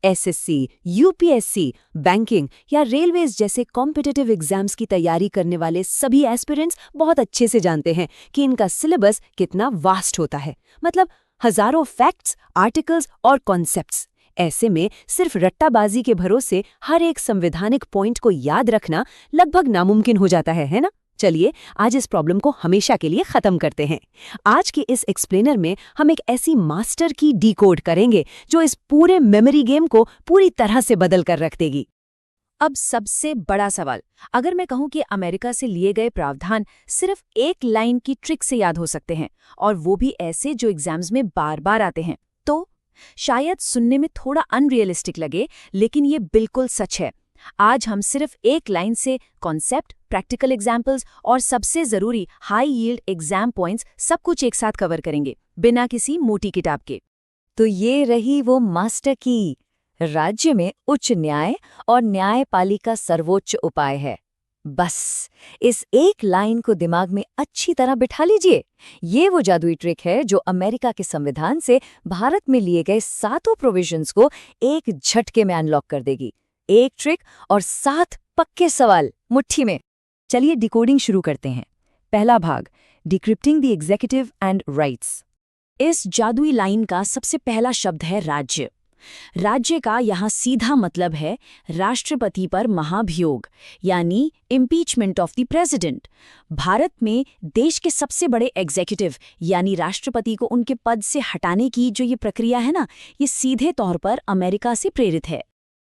SSC, UPSC, banking या railways जैसे competitive exams की तैयारी करने वाले सभी एस्पिरेंट्स बहुत अच्छे से जानते हैं कि इनका सिलेबस कितना वास्ट होता है। मतलब हजारों फैक्ट्स, आर्टिकल्स और कॉन्सेप्ट्स। ऐसे में सिर्फ रट्टाबाजी के भरोसे हर एक संवैधानिक पॉइंट को याद रखना लगभग नामुमकिन हो जाता है ना? चलिए आज इस प्रॉब्लम को हमेशा के लिए खत्म करते हैं। आज के इस एक्सप्लेनर में हम एक ऐसी मास्टर की डिकोड करेंगे जो इस पूरे मेमोरी गेम को पूरी तरह से बदल कर रख देगी। अब सबसे बड़ा सवाल, अगर मैं कहूं कि अमेरिका से लिए गए प्रावधान सिर्फ एक लाइन की ट्रिक से याद हो सकते हैं और वो भी ऐसे जो एग्जाम्स में बार बार आते हैं, तो शायद सुनने में थोड़ा अनरियलिस्टिक लगे, लेकिन ये बिल्कुल सच है। आज हम सिर्फ एक लाइन से कॉन्सेप्ट, प्रैक्टिकल एग्जाम्पल्स और सबसे जरूरी हाई यील्ड एग्जाम पॉइंट्स सब कुछ एक साथ कवर करेंगे, बिना किसी मोटी किताब के। तो ये रही वो मास्टर की। राज्य में उच्च न्याय और न्यायपालिका सर्वोच्च उपाय है। बस इस एक लाइन को दिमाग में अच्छी तरह बिठा लीजिए। ये वो जादुई ट्रिक है जो अमेरिका के संविधान से भारत में लिए गए 7 प्रोविजंस को एक झटके में अनलॉक कर देगी। एक ट्रिक और 7 पक्के सवाल मुट्ठी में। चलिए डिकोडिंग शुरू करते हैं। पहला भाग, decrypting the executive and rights. इस जादुई लाइन का सबसे पहला शब्द है राज्य। राज्य का यहाँ सीधा मतलब है राष्ट्रपति पर महाभियोग, यानी impeachment of the president. Bharat में देश के सबसे बड़े एग्जीक्यूटिव यानी राष्ट्रपति को उनके पद से हटाने की जो ये प्रक्रिया है ना, ये सीधे तौर पर अमेरिका से प्रेरित है।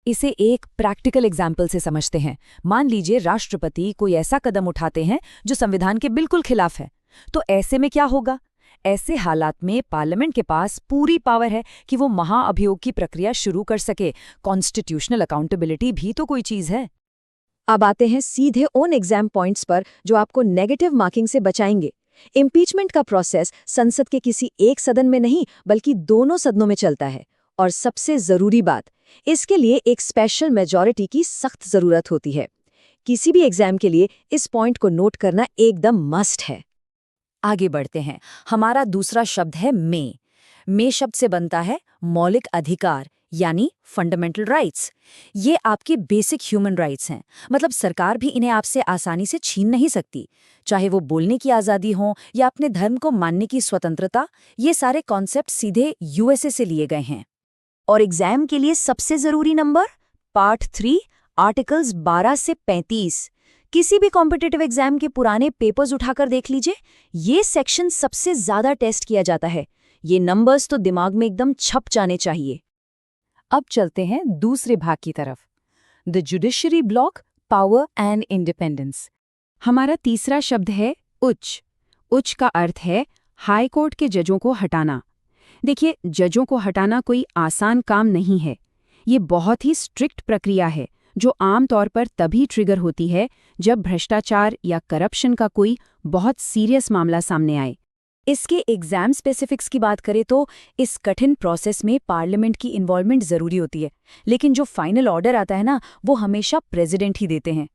इसे एक प्रैक्टिकल एग्जाम्पल से समझते हैं। मान लीजिए राष्ट्रपति कोई ऐसा कदम उठाते हैं जो संविधान के बिल्कुल खिलाफ है, तो ऐसे में क्या होगा? ऐसे हालात में पार्लियामेंट के पास पूरी पावर है कि वो महाअभियोग की प्रक्रिया शुरू कर सके। कॉन्स्टिट्यूशनल अकाउंटेबिलिटी भी तो कोई चीज है। अब आते हैं सीधे उन एग्जाम पॉइंट्स पर जो आपको नेगेटिव मार्किंग से बचाएंगे। इम्पीचमेंट का प्रोसेस संसद के किसी एक सदन में नहीं बल्कि दोनों सदनों में चलता है। और सबसे जरूरी बात, इसके लिए एक स्पेशल मेजॉरिटी की सख्त जरूरत होती है। किसी भी एग्जाम के लिए इस पॉइंट को नोट करना एकदम मस्ट है। आगे बढ़ते हैं। हमारा दूसरा शब्द है मे। मे शब्द से बनता है मौलिक अधिकार यानी फंडामेंटल राइट्स। ये आपके बेसिक ह्यूमन राइट्स हैं। मतलब सरकार भी इन्हें आपसे आसानी से छीन नहीं सकती। चाहे वो बोलने की आज़ादी हो या अपने धर्म को मानने की स्वतंत्रता, ये सारे कॉन्सेप्ट सीधे यूएसए से लिए गए हैं। और एग्जाम के लिए सबसे जरूरी नंबर, पार्ट 3, आर्टिकल्स 12 से 35। किसी भी कॉम्पिटिटिव एग्जाम के पुराने पेपर्स उठाकर देख लीजिए, ये सेक्शन सबसे ज्यादा टेस्ट किया जाता है। ये नंबर्स तो दिमाग में एकदम छप जाने चाहिए। अब चलते हैं दूसरे भाग की तरफ, the judiciary block, power and independence. हमारा तीसरा शब्द है उच्च। उच्च का अर्थ है हाई कोर्ट के जजों को हटाना। देखिए, जजों को हटाना कोई आसान काम नहीं है। ये बहुत ही स्ट्रिक्ट प्रक्रिया है जो आमतौर पर तभी ट्रिगर होती है जब भ्रष्टाचार या करप्शन का कोई बहुत सीरियस मामला सामने आए। इसके एग्जाम स्पेसिफिक्स की बात करें तो इस कठिन प्रोसेस में पार्लियामेंट की इन्वॉल्वमेंट जरूरी होती है, लेकिन जो फाइनल ऑर्डर आता है ना, वो हमेशा प्रेसिडेंट ही देते हैं।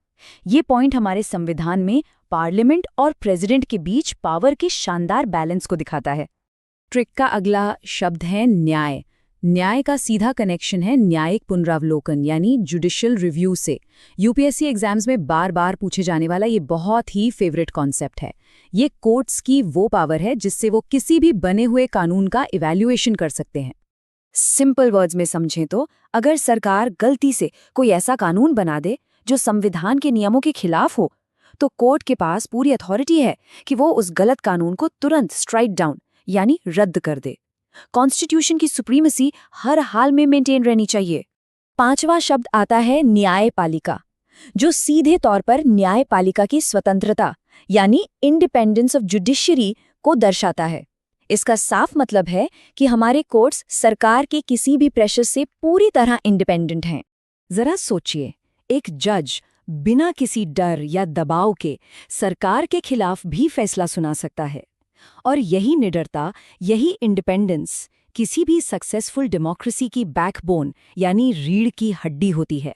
ये पॉइंट हमारे संविधान में पार्लियामेंट और प्रेसिडेंट के बीच पावर के शानदार बैलेंस को दिखाता है। ट्रिक का अगला शब्द है न्याय। न्याय का सीधा कनेक्शन है न्यायिक पुनरावलोकन यानी जुडिशियल रिव्यू से। यूपीएससी एग्जाम्स में बार बार पूछे जाने वाला ये बहुत ही फेवरेट कॉन्सेप्ट है। ये कोर्ट्स की वो पावर है जिससे वो किसी भी बने हुए कानून का इवैल्यूएशन कर सकते हैं। सिंपल वर्ड्स में समझें तो अगर सरकार गलती से कोई ऐसा कानून बना दे जो संविधान के नियमों के खिलाफ हो, तो कोर्ट के पास पूरी अथॉरिटी है कि वो उस गलत कानून को तुरंत स्ट्राइक डाउन यानी रद्द कर दे। कॉन्स्टिट्यूशन की सुप्रीमेसी हर हाल में मेंटेन रहनी चाहिए। पांचवा शब्द आता है न्यायपालिका, जो सीधे तौर पर न्यायपालिका की स्वतंत्रता यानी इंडिपेंडेंस ऑफ जुडिशरी को दर्शाता है। इसका साफ मतलब है कि हमारे कोर्ट्स सरकार के किसी भी प्रेशर से पूरी तरह इंडिपेंडेंट हैं। जरा सोचिए, एक जज बिना किसी डर या दबाव के सरकार के खिलाफ भी फैसला सुना सकता है। और यही निडरता, यही इंडिपेंडेंस किसी भी सक्सेसफुल डेमोक्रेसी की बैकबोन यानी रीढ़ की हड्डी होती है।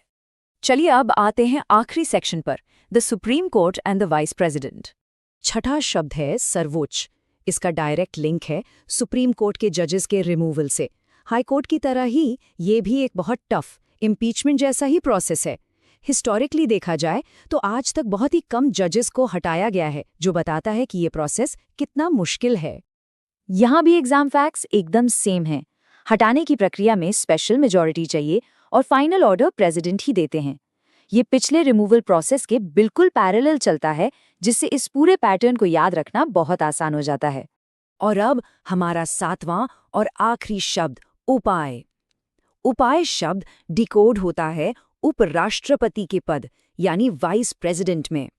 चलिए अब आते हैं आखिरी सेक्शन पर, the supreme court and the vice president. छठा शब्द है सर्वोच्च। इसका डायरेक्ट लिंक है सुप्रीम कोर्ट के जजेस के रिमूवल से। हाईकोर्ट की तरह ही ये भी एक बहुत टफ इम्पीचमेंट जैसा ही प्रोसेस है। हिस्टोरिकली देखा जाए तो आज तक बहुत ही कम जजेस को हटाया गया है, जो बताता है कि ये प्रोसेस कितना मुश्किल है। यहाँ भी एग्जाम फैक्ट्स एकदम सेम हैं। हटाने की प्रक्रिया में स्पेशल मेजॉरिटी चाहिए और फाइनल ऑर्डर प्रेसिडेंट ही देते हैं। ये पिछले रिमूवल प्रोसेस के बिल्कुल पैरेलल चलता है, जिससे इस पूरे पैटर्न को याद रखना बहुत आसान हो जाता है। और अब हमारा 7वां और आखिरी शब्द उपाय। उपाय शब्द डिकोड होता है उपराष्ट्रपति के पद यानी वाइस प्रेसिडेंट में।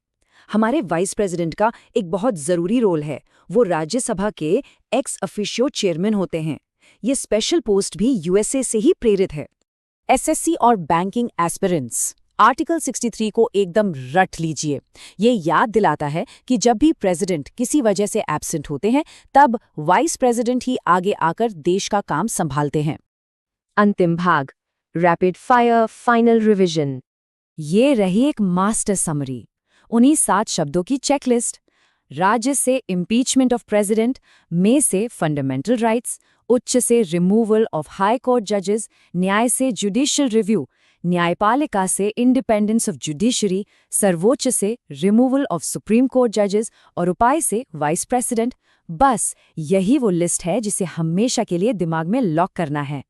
हमारे वाइस प्रेसिडेंट का एक बहुत जरूरी रोल है। वो राज्यसभा के एक्स ऑफिशियो चेयरमैन होते हैं। ये स्पेशल पोस्ट भी यूएसए से ही प्रेरित है। एसएससी और बैंकिंग एस्पिरेंट्स आर्टिकल 63 को एकदम रट लीजिए। ये याद दिलाता है कि जब भी प्रेसिडेंट किसी वजह से एब्सेंट होते हैं, तब वाइस प्रेसिडेंट ही आगे आकर देश का काम संभालते हैं। अंतिम भाग, रैपिड फायर फाइनल रिवीजन। ये रही एक मास्टर समरी, उन्हीं 7 शब्दों की चेकलिस्ट। राज्य से इम्पीचमेंट ऑफ प्रेसिडेंट, में से फंडामेंटल राइट्स, उच्च से रिमूवल ऑफ हाई कोर्ट जजेस, न्याय से जुडिशियल रिव्यू, न्यायपालिका से इंडिपेंडेंस ऑफ जुडिशरी, सर्वोच्च से रिमूवल ऑफ सुप्रीम कोर्ट जजेस और उपाय से वाइस प्रेसिडेंट। बस यही वो लिस्ट है जिसे हमेशा के लिए दिमाग में लॉक करना है।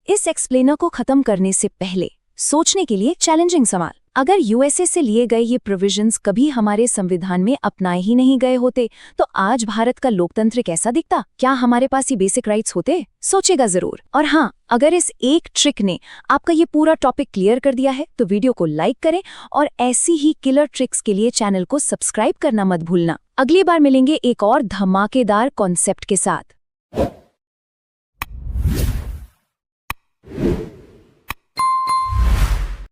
इस एक्सप्लेनर को खत्म करने से पहले सोचने के लिए चैलेंजिंग सवाल, अगर यूएसए से लिए गए ये प्रोविजंस कभी हमारे संविधान में अपनाए ही नहीं गए होते, तो आज भारत का लोकतंत्र कैसा दिखता? क्या हमारे पास ये बेसिक राइट्स होते? सोचेगा जरूर। और हाँ, अगर इस एक ट्रिक ने आपका ये पूरा टॉपिक क्लियर कर दिया है, तो वीडियो को लाइक करें और ऐसी ही किलर ट्रिक्स के लिए चैनल को सब्सक्राइब करना मत भूलना। अगली बार मिलेंगे एक और धमाकेदार कॉन्सेप्ट के साथ।